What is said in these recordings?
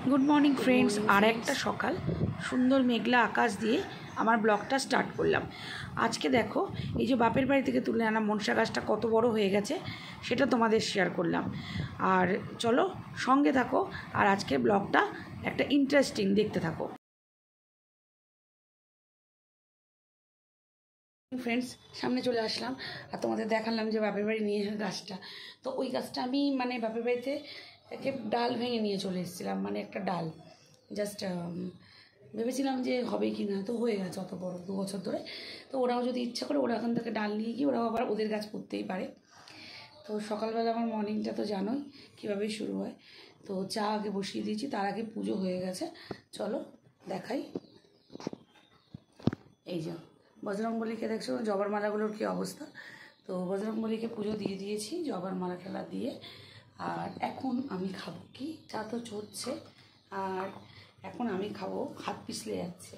Good morning friends और एक सकाल सुंदर मेघला आकाश दिए আমার ব্লগটা স্টার্ট করলাম। আজকে দেখো এই যে বাপের বাড়ি থেকে তুলে আনা মনসা গাছটা কত বড় হয়ে গেছে সেটা তোমাদের শেয়ার করলাম। আর চলো সঙ্গে থাকো আর আজকের ব্লগটা একটা ইন্টারেস্টিং দেখতে থাকো। फ्रेंड्स सामने चले आसलाम और तुम्हारे देखालाम जो बापेर बाड़ी निये गाछटा। तो ओई गाछटा आमी माने बापेर बाड़ीते एके डाल भेंगे निये चले एसेछिलाम, माने एकटा डाल जस्ट ভেবেছিলাম যে হবে কি না, তো হয়ে গেছে অত বড় 2 বছর ধরে। তো ওরাও যদি ইচ্ছা করে ওরা এখান থেকে ডাল নিয়ে গিয়ে ওরাও আবার ওদের গাছ পুঁততেই পারে। তো সকালবেলা আমার মর্নিংটা তো জানোই কীভাবে শুরু হয়। তো চা আগে বসিয়ে দিয়েছি, তার আগে পুজো হয়ে গেছে। চলো দেখাই। এই যে বজরংবলীকে দেখছো জবার মালাগুলোর কী অবস্থা। তো বজরংবলীকে পুজো দিয়ে দিয়েছি জবার মালা টালা দিয়ে। আর এখন আমি খাবো কি, চা তো চলছে আর এখন আমি খাবো, হাত পিছলে যাচ্ছে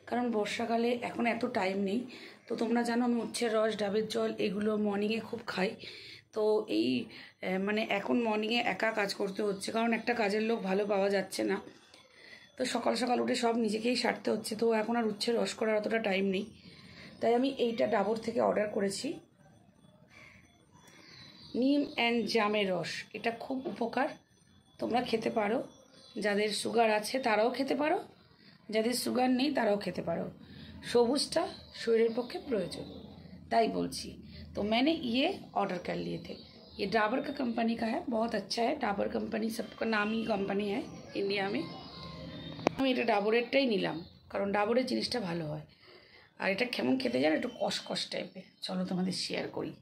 কারণ বর্ষাকালে এখন এত টাইম নেই। তো তোমরা জানো আমি উচ্ছের রস, ডাবের জল এগুলো মর্নিংয়ে খুব খাই। তো এই মানে এখন মর্নিংয়ে একা কাজ করতে হচ্ছে কারণ একটা কাজের লোক ভালো পাওয়া যাচ্ছে না। তো সকাল সকাল উঠে সব নিজেকেই সারতে হচ্ছে। তো এখন আর উচ্ছের রস করার অতটা টাইম নেই, তাই আমি এইটা ডাবর থেকে অর্ডার করেছি, নিম অ্যান্ড জামের রস। এটা খুব উপকার, তোমরা খেতে পারো। যাদের সুগার আছে তারাও খেতে পারো, যাদের সুগার নেই তারাও খেতে পারো। সবুজটা শরীরের পক্ষে প্রয়োজন, তাই বলছি। तो मैंने ये ऑर्डर कर लिए थे। ये डाबर का कंपनी का है, बहुत अच्छा है। डाबर कंपनी सबका नामी कंपनी है इंडिया में। আমি এটা ডাবরেরটাই নিলাম কারণ ডাবরের জিনিসটা ভালো হয়। আর এটা কেমন খেতে জানো, একটু কষকষ টাইপের। চলো তোমাদের শেয়ার করি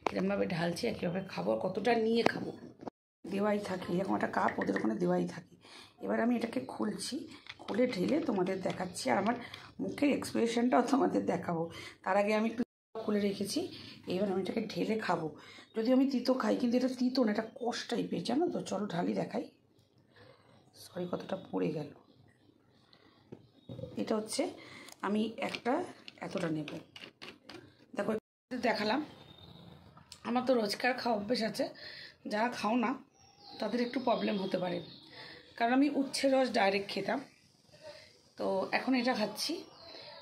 কীরকমভাবে ঢালছি আর কীভাবে খাবো, কতটা নিয়ে খাবো। দেওয়াই থাকি এরকম একটা কাপ ওদের ওখানে দেওয়াই থাকি। এবার আমি এটাকে খুলছি, খুলে ঢেলে তোমাদের দেখাচ্ছি আর আমার মুখের এক্সপ্রেশনটাও তোমাদের দেখাবো। তার আগে আমি একটু খুলে রেখেছি, এবার আমি এটাকে ঢেলে খাবো। যদি আমি তিতো খাই কিন্তু এটা তিতো না, এটা কষ টাইপের জানো তো। চলো ঢালি দেখাই। সরি কতটা পড়ে গেল। এটা হচ্ছে আমি একটা এতটা নেব, দেখো দেখালাম। আমার তো রোজকার খাওয়া অভ্যেস আছে, যারা খাও না তাদের একটু প্রবলেম হতে পারে কারণ আমি উচ্ছের রস ডাইরেক্ট খেতাম। তো এখন এটা খাচ্ছি,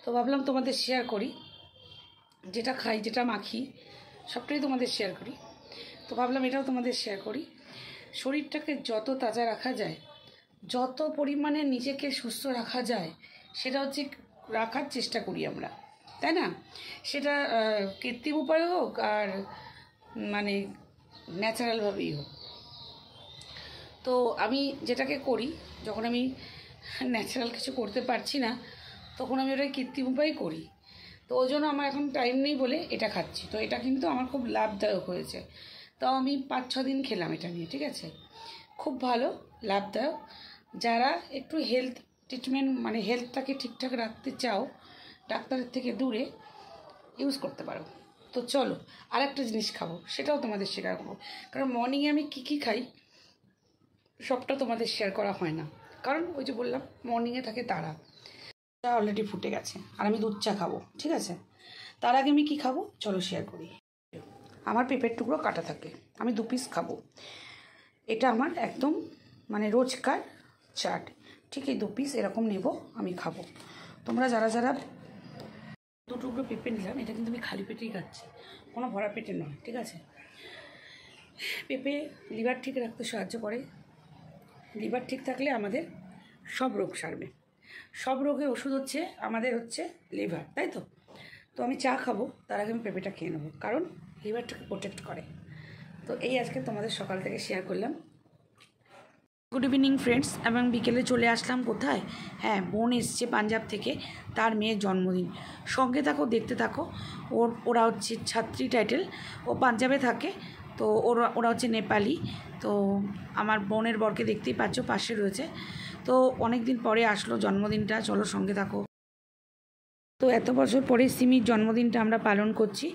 তো ভাবলাম তোমাদের শেয়ার করি। যেটা খাই যেটা মাখি সবটাই তোমাদের শেয়ার করি। তো ভাবলাম এটাও তোমাদের শেয়ার করি। শরীরটাকে যত তাজা রাখা যায়, যত পরিমাণে নিজেকে সুস্থ রাখা যায় সেটা হচ্ছে রাখার চেষ্টা করি আমরা, তাই না? সেটা কৃত্রিম উপায়ে হোক আর মানে ন্যাচারালভাবেই হোক। তো আমি যেটাকে করি, যখন আমি ন্যাচারাল কিছু করতে পারছি না তখন আমি ওটা কৃত্রিম উপায় করি। তো ওই জন্য আমার এখন টাইম নেই বলে এটা খাচ্ছি। তো এটা কিন্তু আমার খুব লাভদায়ক হয়েছে। তাও আমি 5-6 দিন খেলাম এটা নিয়ে, ঠিক আছে? খুব ভালো, লাভদায়ক। যারা একটু হেলথ ট্রিটমেন্ট মানে হেলথটাকে ঠিকঠাক রাখতে চাও ডাক্তারের থেকে দূরে ইউজ করতে পারো। তো চলো আরেকটা জিনিস খাবো, সেটাও তোমাদের শেয়ার করবো। কারণ মর্নিংয়ে আমি কী খাই সবটা তোমাদের শেয়ার করা হয় না, কারণ ওই যে বললাম মর্নিংয়ে থাকে তারা। চা অলরেডি ফুটে গেছে আর আমি দুধ চা খাবো, ঠিক আছে? তার আগে আমি কী খাবো চলো শেয়ার করি। আমার পেঁপের টুকরো কাটা থাকে, আমি 2 পিস খাবো। এটা আমার একদম মানে রোজকার চাট, ঠিক এই 2 পিস এরকম নেব আমি খাবো। তোমরা যারা যারা 2 টুকরো পেঁপে নিলাম, এটা কিন্তু আমি খালি পেটেই খাচ্ছি, কোনো ভরা পেটে নয়, ঠিক আছে? পেঁপে লিভার ঠিক রাখতে সাহায্য করে। লিভার ঠিক থাকলে আমাদের সব রোগ সারবে। সব রোগের ওষুধ হচ্ছে আমাদের হচ্ছে লিভার, তাই তো? তো আমি চা খাবো তার আগে আমি পেঁপেটা খেয়ে নেবো কারণ লিভারটাকে প্রোটেক্ট করে। তো এই আজকে তোমাদের সকাল থেকে শেয়ার করলাম। গুড ইভিনিং ফ্রেন্ডস, এবং বিকেলে চলে আসলাম কোথায়? হ্যাঁ, বোন এসছে পাঞ্জাব থেকে, তার মেয়ের জন্মদিন। সঙ্গে থাকো, দেখতে থাকো। ওরা হচ্ছে ছাত্রী টাইটেল, ও পাঞ্জাবে থাকে। তো ওরা হচ্ছে নেপালি। তো আমার বোনের বরকে দেখতেই পাচ্ছ পাশে রয়েছে। তো অনেক দিন পরে আসলো জন্মদিনটা, চলো সঙ্গে থাকো। তো এত বছর পরে সিমির জন্মদিনটা আমরা পালন করছি।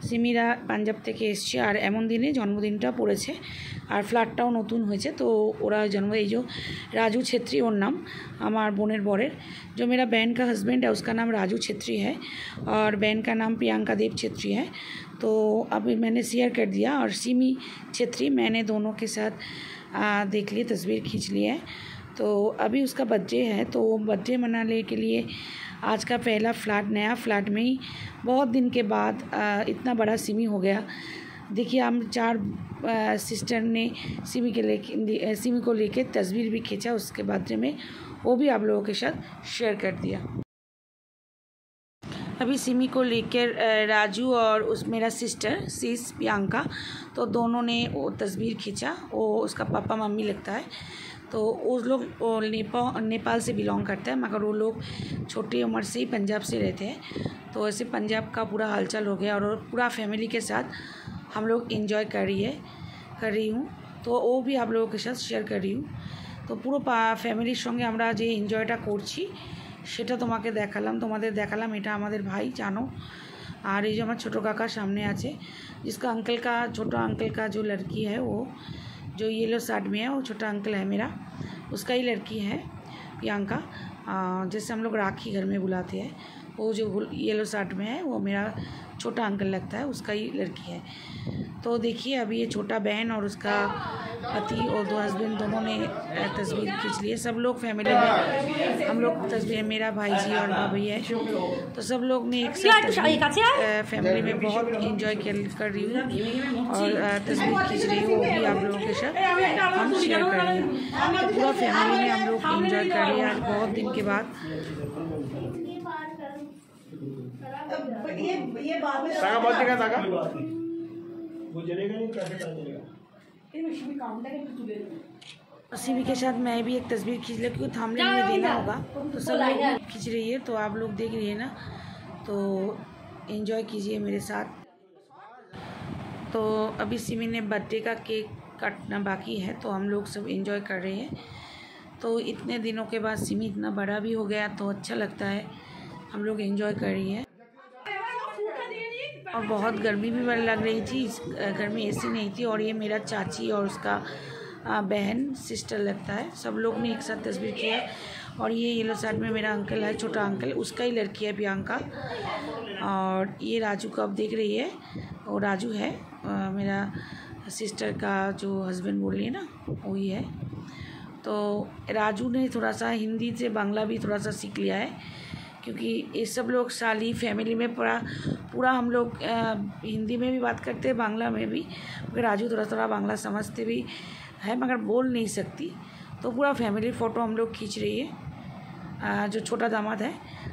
সিমিরা পাঞ্জাব থেকে এসছে আর এমন দিনে জন্মদিনটা পড়েছে আর ফ্ল্যাটটাও নতুন হয়েছে। তো ওরা এই যে राजू छेत्री और नाम हमार बोनेर बरेर जो मेरा बहन का हस्बैंड है उसका नाम राजू छेत्री है और बहन का नाम प्रियंका देव छेत्री है। तो अभी मैंने शेयर कर दिया और सिमी छेत्री मैंने दोनों के साथ देख लिए, तस्वीर खींच लिए। तो अभी उसका बर्थडे है, तो बर्थडे मनाने के लिए आज का पहला फ्लैट, नया फ्लैट में ही बहुत दिन के बाद इतना बड़ा सिमी हो गया। देखिए हम 4 सिस्टर ने सिमी को लेके तस्वीर भी खींचा उसके बर्थडे में, वो भी आप लोगों के साथ शेयर कर दिया। अभी सिमी को लेकर राजू और मेरा सिस्टर सीस प्रियंका, तो दोनों ने वो तस्वीर खींचा। वो उसका पापा मम्मी लगता है, तो उस लोग नेपाल से बिलोंग करता है, मगर वो लोग छोटी उम्र से ही पंजाब से रहते हैं। तो ऐसे पंजाब का पूरा हालचाल हो गया और पूरा फैमिली के साथ हम लोग एंजॉय कर रही हूँ, तो वो भी आप लोगों के साथ शेयर कर रही हूँ। तो পুরো ফ্যামিলির সঙ্গে আমরা যে এনজয়টা করছি সেটা তোমাদের দেখালাম। এটা আমাদের ভাই জানো, और ये जो हमारा छोटो काका सामने आछे, जिसका अंकल का छोटा अंकल का जो लड़की है, वो जो येलो शर्ट में है, वो छोटा अंकल है मेरा, उसका ही लड़की है प्रियंका। जैसे हम लोग राखी घर में बुलाते हैं, वो जो येलो शर्ट में है वो मेरा छोटा अंकल लगता है, उसका ही लड़की है। तो देखिए अभी ये छोटा बहन और उसका पति और 2 हस्बैंड दोनों ने तस्वीर खींच ली है। सब लोग फैमिली में हम लोग तस्वीर, मेरा भाई जी और भाभी है, तो सब लोग ने एक साथ फैमिली में बहुत इंजॉय कर रही हूँ और तस्वीर खींच रही हूँ, वो भी आप लोगों के साथ हम शेयर कर रहे हैं। तो पूरा फैमिली में हम लोग इंजॉय कर रहे हैं आज बहुत दिन के बाद। ये बाद में ताका बहुत दिखा ताका वो जलेगा नहीं, कैसे चलेगा। सिमी के साथ मैं भी एक तस्वीर खींच ले, क्योंकि थंबनेल में देना होगा, तो सब लोग खींच रही है, तो आप लोग देख रही है ना, तो एंजॉय कीजिए मेरे साथ। तो अभी सिमी ने बर्थडे का केक काटना बाकी है, तो हम लोग सब एंजॉय कर रहे हैं। तो इतने दिनों के बाद सिमी इतना बड़ा भी हो गया, तो अच्छा लगता है, हम लोग एंजॉय कर रही हैं। और बहुत गर्मी भी लग रही थी, इस घर में एसी नहीं थी, और ये मेरा चाची और उसका बहन सिस्टर लगता है, सब लोग ने एक साथ तस्वीर किया। और ये येलो शर्ट में मेरा अंकल है, छोटा अंकल, उसका ही लड़की है प्रियंका। और ये राजू को अब देख रही है, और राजू है मेरा सिस्टर का जो हस्बैंड बोल रही है ना, वही है। तो राजू ने थोड़ा सा हिंदी से बांग्ला भी थोड़ा सा सीख लिया है, क्योंकि ये सब लोग साली फैमिली में पूरा हम लोग हिंदी में भी बात करते हैं, बांग्ला में भी, मगर राजू थोड़ा बांग्ला समझते भी है, मगर बोल नहीं सकती। तो पूरा फैमिली फ़ोटो हम लोग खींच रही है। जो छोटा दामाद है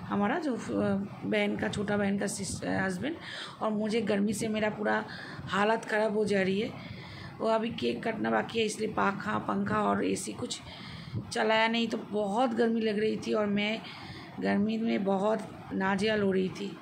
हमारा, जो छोटा बहन का हस्बैंड, और मुझे गर्मी से मेरा पूरा हालत ख़राब हो जा रही है। वो अभी केक काटना बाकी है, इसलिए पंखा और एसी कुछ चलाया नहीं, तो बहुत गर्मी लग रही थी और मैं गर्मी में बहुत नाजियाल हो रही थी।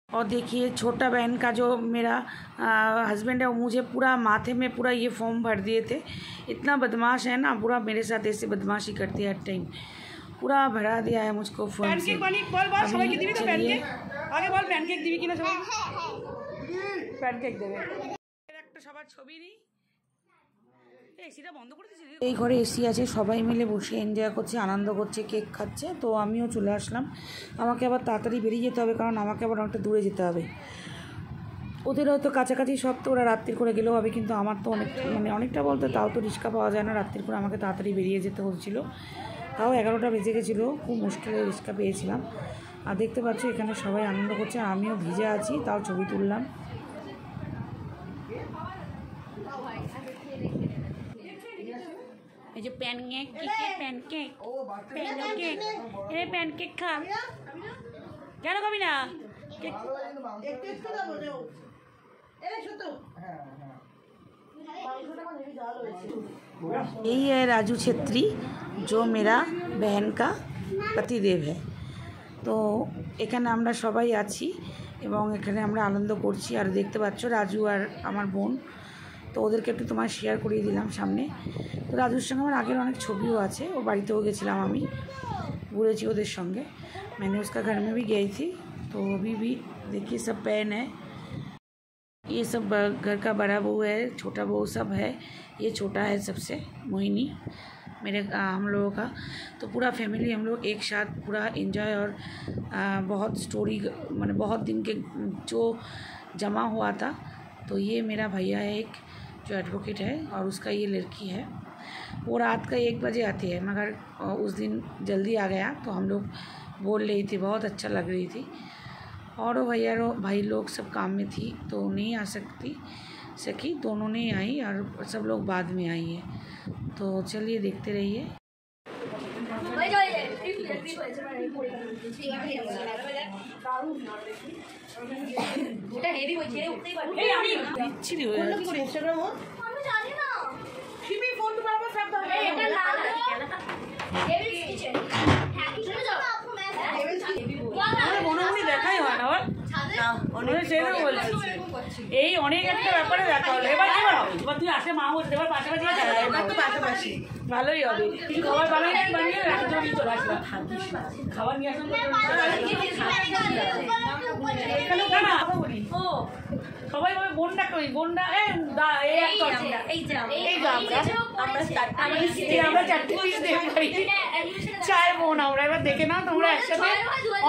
और देखिए छोटा बहन का जो मेरा हस्बैंड है, वो मुझे पूरा माथे में पूरा ये फॉर्म भर दिए थे। इतना बदमाश है ना, पूरा मेरे साथ ऐसे बदमाशी करती है, हर टाइम पूरा भरा दिया है मुझको फॉर्म से। এই ঘরে এসি আছে, সবাই মিলে বসে এনজয় করছে, আনন্দ করছে, কেক খাচ্ছে। তো আমিও চলে আসলাম। আমাকে আবার তাড়াতাড়ি বেরিয়ে যেতে হবে, কারণ আমাকে আবার অনেকটা দূরে যেতে হবে। ওদের হয়তো কাছাকাছি সব, তো ওরা রাত্রির করে গেলেও হবে, কিন্তু আমার তো অনেকটা বলতে তাও তো রিক্সা পাওয়া যায় না, রাত্রির করে আমাকে তাড়াতাড়ি বেরিয়ে যেতে হচ্ছিল। তাও 11টা বেজে গেছিলো, খুব মুশকিলে রিক্সা পেয়েছিলাম। আর দেখতে পাচ্ছ এখানে সবাই আনন্দ করছে, আমিও ভিজে আছি, তাও ছবি তুললাম। এই যে প্যানকেক খা, কেন খাবি না? यही है राजू छेत्री, जो मेरा बहन का पतिदेव है। तो এখানে আমরা সবাই আছি এবং এখানে আমরা আনন্দ করছি। আর দেখতে পাচ্ছ রাজু আর আমার বোন তো ওদেরকে একটু তোমার শেয়ার করিয়ে দিলাম সামনে। তো রাজুর সঙ্গে আমার আগের অনেক ছবিও আছে, ওর বাড়িতেও গেছিলাম আমি, घूरेছি ওদের সঙ্গে। मैंने उसका घर में भी गई थी। तो अभी भी देखिए सब पेन है, ये सब घर का बड़ा बहू है, छोटा बहू सब है। ये छोटा है सबसे, मोहिनी मेरे हम लोगों का। तो पूरा फैमिली हम लोग एक साथ पूरा एंजॉय और बहुत स्टोरी मैंने बहुत दिन के जो जमा हुआ था। तो ये मेरा भैया है एक जो एडवोकेट है, और उसका ये लड़की है। वो रात का 1 बजे आती है, मगर उस दिन जल्दी आ गया तो हम लोग बोल रही थी, बहुत अच्छा लग रही थी। और वो भैया भाई लोग सब काम में थी तो नहीं आ सकी, दोनों नहीं आई और सब लोग बाद में आई है। तो चलिए देखते रहिए। দেখাই হয় না এই অনেক একটা ব্যাপারে দেখা হলো। এবার কি এবার তুই আসে মা বলতে এবার পাশাপাশি ভালোই হবে। কিছু খাবার বানাই বানিয়ে খাবার নিয়ে আসলাম সবাই বলে বোনটা কই, বোনটা আমরা 4টে পিস দেখতে পারি, 4 বোন আমরা। এবার দেখে নাও তোমরা একসাথে।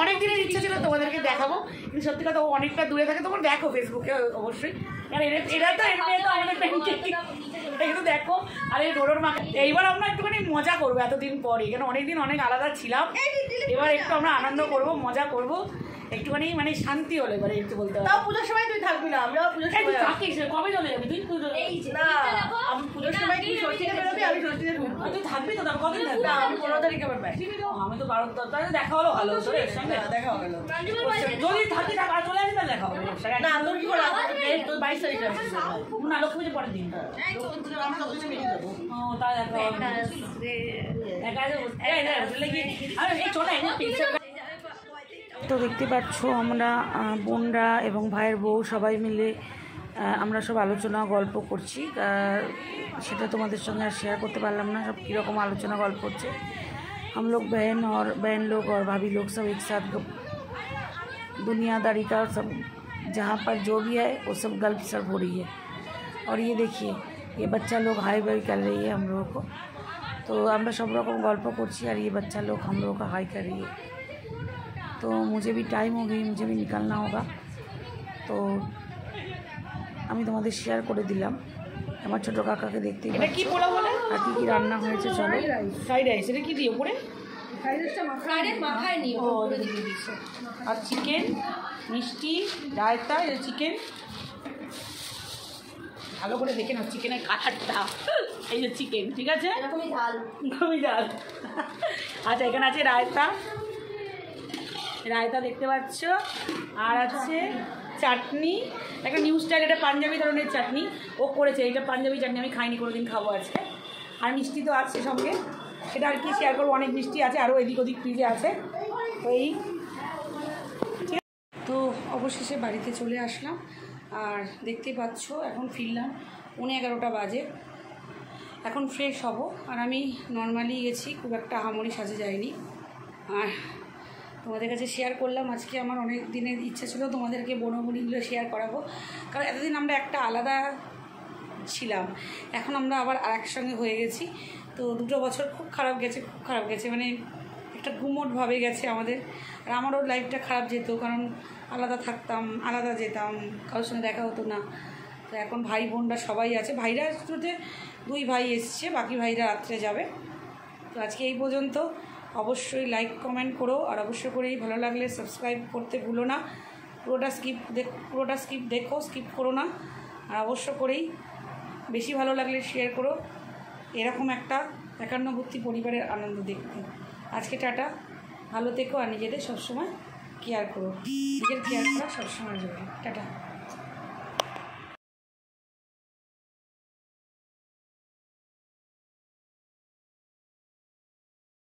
অনেক দিনের ইচ্ছা ছিল তোমাদেরকে দেখাবো, কিন্তু সত্যি কথা অনেকটা দূরে থাকে। তোমরা দেখো ফেসবুকে অবশ্যই, কারণ এরা তো এমনি তো আমাদের একটু দেখো। আর এই ডোডোর মা এইবার আমরা একটুখানি মজা করবো এতদিন পরে, কেন অনেকদিন অনেক আলাদা ছিলাম। এবার একটু আমরা আনন্দ করব, মজা করব, একটুখানি মানে শান্তি হলো। এবারে একটু বলতে হবে পুজোর সময় তুই থাকবি না, আমরা পুজোর সময় থাকিস। কবে চলে যাবি তুই? না আমি পুজোর সময় তুই ষষ্ঠীতে বেরোবি, আমি ষষ্ঠীতে ঢুকবো। তুই থাকবি তো? কতদিন থাকবি? আমি 15 তারিখে আবার ব্যাক। আমি তো 12 তারিখে দেখা হলো, ভালো তোর এর সঙ্গে দেখা হলো। যদি থাকি টাকা চলে আসবি তাহলে দেখা হবে। না তোর কি করে তোর 22 তারিখে আসছিস না? লক্ষ্মী পুজো পরের দিন। আমরা লক্ষ্মী পুজো মিলে যাবো। ও তাই দেখা হবে। এই চলে তো দেখতে পাচ্ছ আমরা বোনরা এবং ভাইয়ের বউ সবাই মিলে আমরা সব আলোচনা গল্প করছি। সেটা তোমাদের সঙ্গে আর শেয়ার করতে পারলাম না, সব কীরকম আলোচনা গল্প হচ্ছে। हम लोग बहन लोग और भाभी लोग सब एक साथ दुनियादारी का सब जहाँ पर जो भी है वो सब गल्प सर्व हो रही है। और ये देखिए ये बच्चा लोग हाई बाई कर रही है हम लोगों को। तो আমরা সব রকম গল্প করছি আর ये बच्चा लोग हम लोगों का हाई कर रही है। तो मुझे भी टाइम हो गई, मुझे भी निकलना होगा। तो আমি তোমাদের শেয়ার করে দিলাম। আমার ছোট কাকাকে দেখতেই পাচ্ছ। এটা কি পোলা বলে? আর কি রান্না হয়েছে চলো। Fried rice. এটা কি দিয়ে উপরে? ফ্রাইড রাইসটা মাখায় নিয়ে ও দিয়ে দিচ্ছে। আর চিকেন, মিষ্টি, রায়তা, এই চিকেন ভালো করে দেখে নাও চিকেনের কালারটা। এই যে চিকেন, ঠিক আছে? এরকমই ঝাল। আচ্ছা এখানে আছে রায়তা দেখতে পাচ্ছ, আর আছে চাটনি, একটা নিউ স্টাইল, এটা পাঞ্জাবি ধরনের চাটনি ও করেছে। এটা পাঞ্জাবি চাটনি আমি খাইনি, কোনোদিন খাবো আজকে। আর মিষ্টি তো আছে সঙ্গে, সেটা আর কি শেয়ার করবো। অনেক মিষ্টি আছে, আরও এদিক ওদিক ফ্রিজে আছে। তো এই তো অবশেষে বাড়িতে চলে আসলাম। আর দেখতেই পাচ্ছ এখন ফিরলাম 11:30 বাজে। এখন ফ্রেশ হব। আর আমি নর্মালি গেছি, খুব একটা আহামরি সাজে যাইনি। আর তোমাদের কাছে শেয়ার করলাম। আজকে আমার অনেক দিনের ইচ্ছা ছিল তোমাদেরকে বনভূমিগুলো শেয়ার করাবো, কারণ এতদিন আমরা একটা আলাদা ছিলাম, এখন আমরা আবার একসঙ্গে হয়ে গেছি। তো 2 বছর খুব খারাপ গেছে, মানে একটা গুমোটভাবে গেছে আমাদের। আর আমারও লাইফটা খারাপ যেত, কারণ আলাদা থাকতাম, আলাদা যেতাম, কারোর সঙ্গে দেখা হতো না। তো এখন ভাই বোনরা সবাই আছে। ভাইরা শুরুতে 2 ভাই এসছে, বাকি ভাইরা রাত্রে যাবে। তো আজকে এই পর্যন্ত। অবশ্যই লাইক কমেন্ট করো, আর অবশ্যই করেই ভালো লাগলে সাবস্ক্রাইব করতে ভুলো না। পুরোটা স্কিপ দেখো, স্কিপ করো না। আর অবশ্য করেই বেশি ভালো লাগলে শেয়ার করো, এরকম একটা একান্নবর্তী পরিবারের আনন্দ দেখতে। আজকে টাটা, ভালো থেকো, আর নিজেদের সবসময় কেয়ার করো। নিজের কেয়ার করা সবসময় জরুরি। টাটা।